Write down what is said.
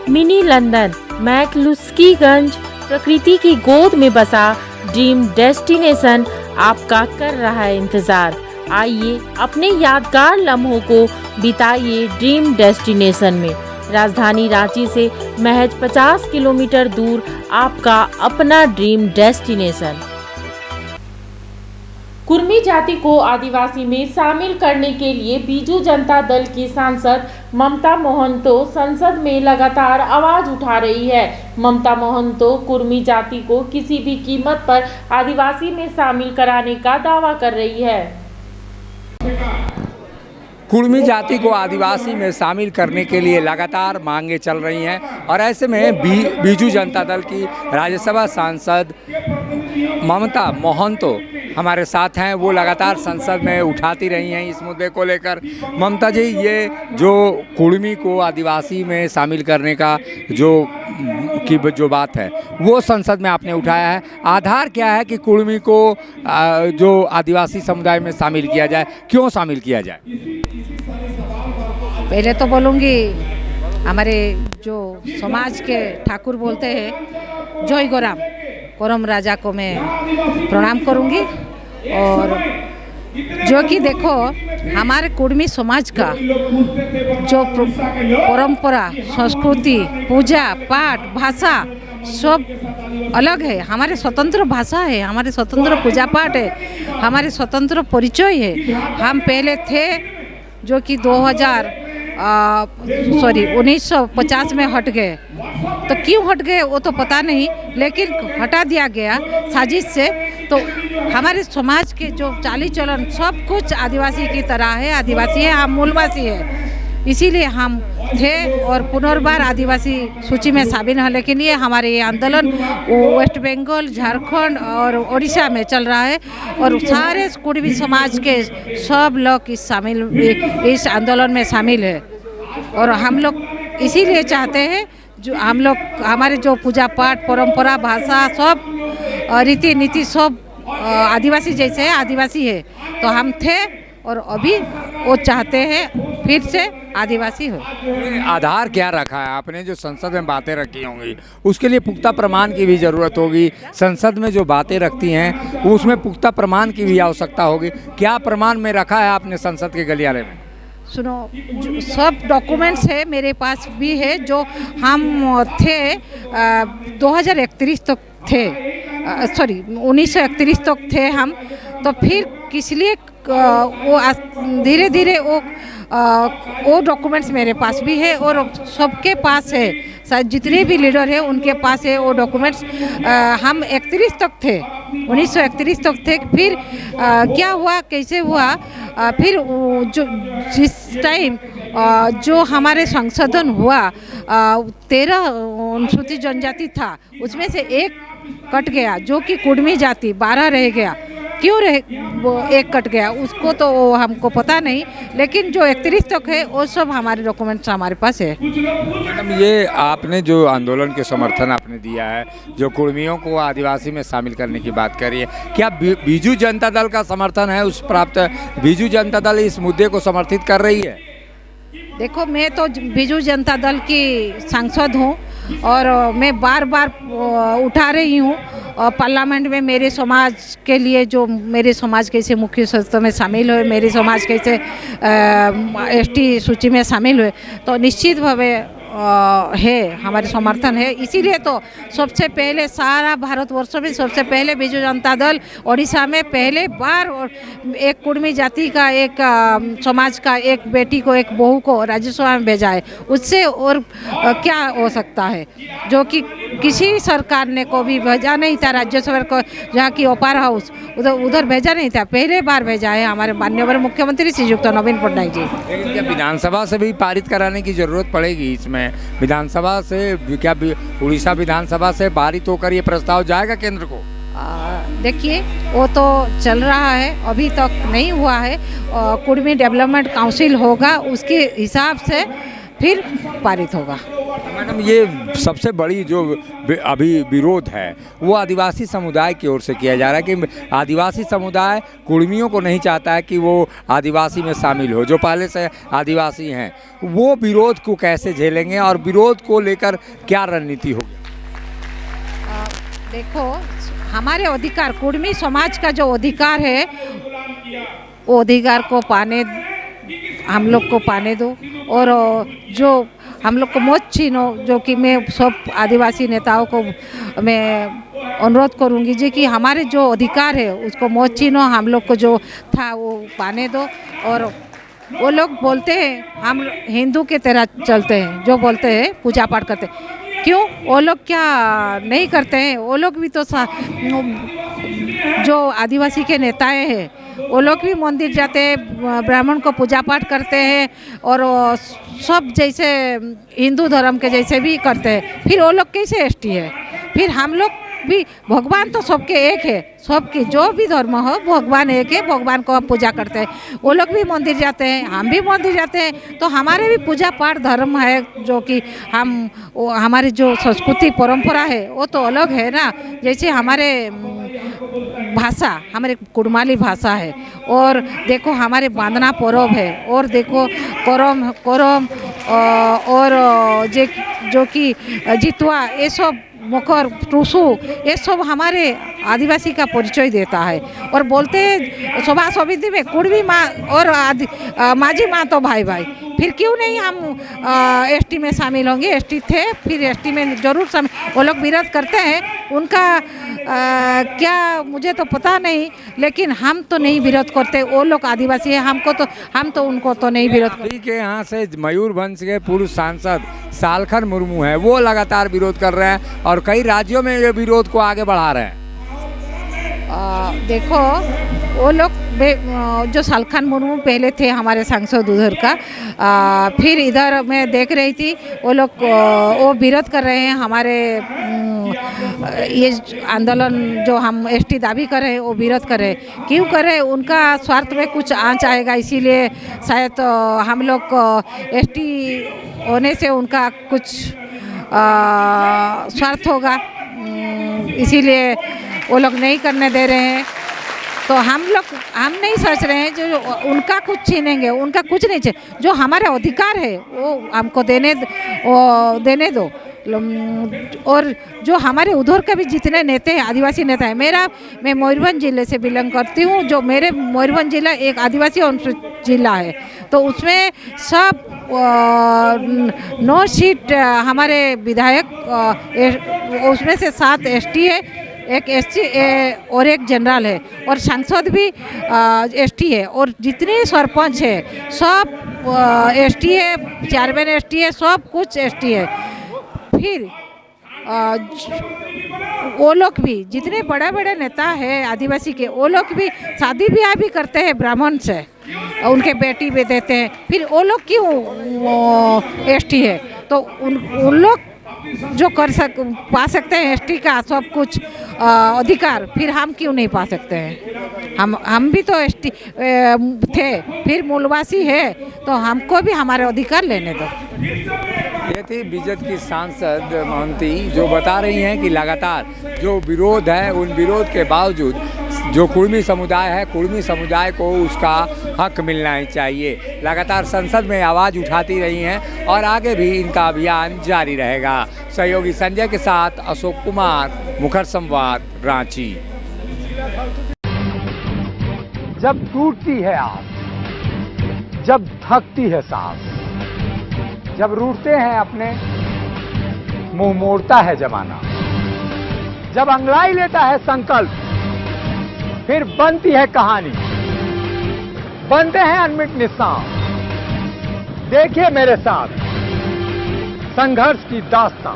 Mini London McCluskieganj प्रकृति की गोद में बसा ड्रीम डेस्टिनेशन आपका कर रहा है इंतजार। आइए अपने यादगार लम्हों को बिताइए ड्रीम डेस्टिनेशन में। राजधानी रांची से महज 50 किलोमीटर दूर आपका अपना ड्रीम डेस्टिनेशन। कुर्मी जाति को आदिवासी में शामिल करने के लिए बीजू जनता दल की सांसद ममता मोहंतो संसद में लगातार आवाज उठा रही है। ममता मोहंतो कुर्मी जाति को किसी भी कीमत पर आदिवासी में शामिल कराने का दावा कर रही है। कुर्मी जाति को आदिवासी में शामिल करने के लिए लगातार मांगे चल रही हैं और ऐसे में बीजू जनता दल की राज्यसभा सांसद ममता मोहंतो हमारे साथ हैं। वो लगातार संसद में उठाती रही हैं इस मुद्दे को लेकर। ममता जी, ये जो कुर्मी को आदिवासी में शामिल करने का जो बात है वो संसद में आपने उठाया है, आधार क्या है कि कुर्मी को जो आदिवासी समुदाय में शामिल किया जाए, क्यों शामिल किया जाए? पहले तो बोलूँगी हमारे जो समाज के ठाकुर बोलते हैं जय गोराम कोरम राजा को मैं प्रणाम करूँगी। और जो कि देखो हमारे कुर्मी समाज का जो परंपरा, संस्कृति, पूजा पाठ, भाषा सब अलग है। हमारे स्वतंत्र भाषा है, हमारे स्वतंत्र पूजा पाठ है, हमारे स्वतंत्र परिचय है। हम पहले थे जो कि 1950 में हट गए। तो क्यों हट गए वो तो पता नहीं, लेकिन हटा दिया गया साजिश से। तो हमारे समाज के जो चाली चलन सब कुछ आदिवासी की तरह है, आदिवासी है, हम मूलवासी है। इसीलिए हम थे और पुनर्बार आदिवासी सूची में शामिल हैं। लेकिन ये हमारे ये आंदोलन वेस्ट बंगाल, झारखंड और उड़ीसा में चल रहा है और सारे कुर्मी समाज के सब लोग इस आंदोलन में शामिल है। और हम लोग इसीलिए चाहते हैं जो हम लोग हमारे जो पूजा पाठ, परंपरा, भाषा सब रीति नीति सब आदिवासी जैसे है, आदिवासी है। तो हम थे और अभी वो चाहते हैं फिर से आदिवासी हो। आधार क्या रखा है आपने? जो संसद में बातें रखी होंगी उसके लिए पुख्ता प्रमाण की भी ज़रूरत होगी। संसद में जो बातें रखती हैं उसमें पुख्ता प्रमाण की भी आवश्यकता होगी। क्या प्रमाण में रखा है आपने संसद के गलियारे में? सुनो, सब डॉक्यूमेंट्स है मेरे पास भी है। जो हम थे 2031 तक थे, 1931 तक थे हम। तो फिर किस लिए वो धीरे धीरे वो डॉक्यूमेंट्स मेरे पास भी है और सबके पास है। जितने भी लीडर हैं उनके पास है वो डॉक्यूमेंट्स। हम 31 तक थे, 1931 तक थे। फिर क्या हुआ, कैसे हुआ, फिर जो जिस टाइम जो हमारे संशोधन हुआ 13 अनुसूचित जनजाति था, उसमें से एक कट गया जो कि कुर्मी जाति 12 रह गया। क्यों वो एक कट गया उसको तो हमको पता नहीं, लेकिन जो 31 तक है वो सब हमारे डॉक्यूमेंट्स हमारे पास है। मैडम, ये आपने जो आंदोलन के समर्थन आपने दिया है, जो कुर्मियों को आदिवासी में शामिल करने की बात करी है, क्या बीजू जनता दल का समर्थन है उस प्राप्त? बीजू जनता दल इस मुद्दे को समर्थित कर रही है? देखो, मैं तो बीजू जनता दल की सांसद हूँ और मैं बार बार उठा रही हूँ पार्लियामेंट में मेरे समाज के लिए। जो मेरे समाज कैसे मुख्य सदस्यों में शामिल हुए, मेरे समाज कैसे ST सूची में शामिल हुए, तो निश्चित भावे है, हमारे समर्थन है। इसीलिए तो सबसे पहले सारा भारतवर्ष में सबसे पहले बीजू जनता दल उड़ीसा में पहले बार एक कुर्मी जाति का एक समाज का एक बेटी को, एक बहू को राज्यसभा में भेजा है। उससे और क्या हो सकता है, जो कि किसी सरकार ने को भी भेजा नहीं था राज्यसभा को, जहाँ की ओपार हाउस उधर भेजा नहीं था। पहले बार भेजा है हमारे माननीय मुख्यमंत्री श्रीयुक्त नवीन पटनायक जी। लेकिन क्या विधानसभा से भी पारित कराने की जरूरत पड़ेगी इसमें? विधानसभा से क्या उड़ीसा विधानसभा से पारित होकर ये प्रस्ताव जाएगा केंद्र को? देखिए, वो तो चल रहा है, अभी तक नहीं हुआ है। कुर्मी डेवलपमेंट काउंसिल होगा, उसके हिसाब से फिर पारित होगा। मैडम, ये सबसे बड़ी जो अभी विरोध है वो आदिवासी समुदाय की ओर से किया जा रहा है कि आदिवासी समुदाय कुर्मियों को नहीं चाहता है कि वो आदिवासी में शामिल हो, जो पहले से आदिवासी हैं। वो विरोध को कैसे झेलेंगे और विरोध को लेकर क्या रणनीति होगी? देखो, हमारे अधिकार, कुर्मी समाज का जो अधिकार है वो अधिकार को पाने, हम लोग को पाने दो। और जो हम लोग को मत छीनो, जो कि मैं सब आदिवासी नेताओं को मैं अनुरोध करूंगी जी कि हमारे जो अधिकार है उसको मत छीनो, हम लोग को जो था वो पाने दो। और वो लोग बोलते हैं हम हिंदू के तरह चलते हैं, जो बोलते हैं पूजा पाठ करते हैं, क्यों वो लोग क्या नहीं करते हैं? वो लोग भी तो जो आदिवासी के नेताएं हैं वो लोग भी मंदिर जाते हैं, ब्राह्मण को पूजा पाठ करते हैं और सब जैसे हिंदू धर्म के जैसे भी करते हैं। फिर वो लोग कैसे एसटी है? फिर हम लोग भी, भगवान तो सबके एक है, सबकी जो भी धर्म हो भगवान एक है, भगवान को हम पूजा करते हैं। वो लोग भी मंदिर जाते हैं, हम भी मंदिर जाते हैं, तो हमारे भी पूजा पाठ धर्म है, जो कि हमारी जो संस्कृति परंपरा है वो तो अलग है ना। जैसे हमारे भाषा, हमारे कुड़माली भाषा है, और देखो हमारे बांधना पर्व है, और देखो करम और जो कि जितवा, ये सब मकर, टूसू, ये सब हमारे आदिवासी का परिचय देता है। और बोलते हैं सभा समिति में कुड़वी माँ और माझी माँ तो भाई भाई, फिर क्यों नहीं हम एसटी में शामिल होंगे? एसटी थे, फिर एसटी में जरूर शामिल। वो लोग विरोध करते हैं, उनका क्या मुझे तो पता नहीं, लेकिन हम तो नहीं विरोध करते। वो लोग आदिवासी है, हम तो उनको तो नहीं विरोध करते। के यहाँ से मयूरभंज के पूर्व सांसद सालखन मुर्मू हैं, वो लगातार विरोध कर रहे हैं और कई राज्यों में ये विरोध को आगे बढ़ा रहे हैं। देखो, वो लोग जो सालखन मुर्मू पहले थे हमारे सांसद उधर का, फिर इधर मैं देख रही थी वो लोग वो विरोध कर रहे हैं हमारे ये आंदोलन जो हम एसटी दावी कर रहे हैं वो विरोध कर रहे हैं। क्यों कर रहे हैं? उनका स्वार्थ में कुछ आंच आएगा, इसीलिए शायद हम लोग एसटी होने से उनका कुछ स्वार्थ होगा, इसीलिए वो लोग नहीं करने दे रहे हैं। तो हम नहीं सोच रहे हैं जो उनका कुछ छीनेंगे, उनका कुछ नहीं चाहिए। जो हमारा अधिकार है वो हमको देने दो। और जो हमारे उधर के भी जितने नेता हैं, आदिवासी नेता हैं, मैं मयूरभंज जिले से बिलोंग करती हूँ, जो मेरे मयूरभंज जिला एक आदिवासी जिला है, तो उसमें सब 9 सीट हमारे विधायक, उसमें से 7 एसटी है, एक एसटी और एक जनरल है, और सांसद भी एसटी है, और जितने सरपंच है सब एसटी है, चेयरमैन एसटी है, सब कुछ एसटी है। फिर वो लोग भी जितने बड़े बड़े नेता हैं आदिवासी के, वो लोग भी शादी ब्याह भी करते हैं ब्राह्मण से, उनके बेटी भी देते हैं। फिर वो लोग क्यों एसटी है? तो उन लोग जो पा सकते हैं एसटी का सब कुछ अधिकार, फिर हम क्यों नहीं पा सकते हैं? हम भी तो एसटी थे, फिर मूलवासी है, तो हमको भी हमारे अधिकार लेने दो। ये थी बीजेपी की सांसद महंती, जो बता रही हैं कि लगातार जो विरोध है, उन विरोध के बावजूद जो कुर्मी समुदाय है, कुर्मी समुदाय को उसका हक मिलना ही चाहिए। लगातार संसद में आवाज़ उठाती रही हैं और आगे भी इनका अभियान जारी रहेगा। सहयोगी संजय के साथ अशोक कुमार, मुखर संवाद, रांची। जब टूटती है आस, जब थकती है सांस, जब रूठते हैं अपने, मुंह मोड़ता है जमाना, जब अंगड़ाई लेता है संकल्प, फिर बनती है कहानी, बनते हैं अनमिट निशान। देखिए मेरे साथ संघर्ष की दास्तां।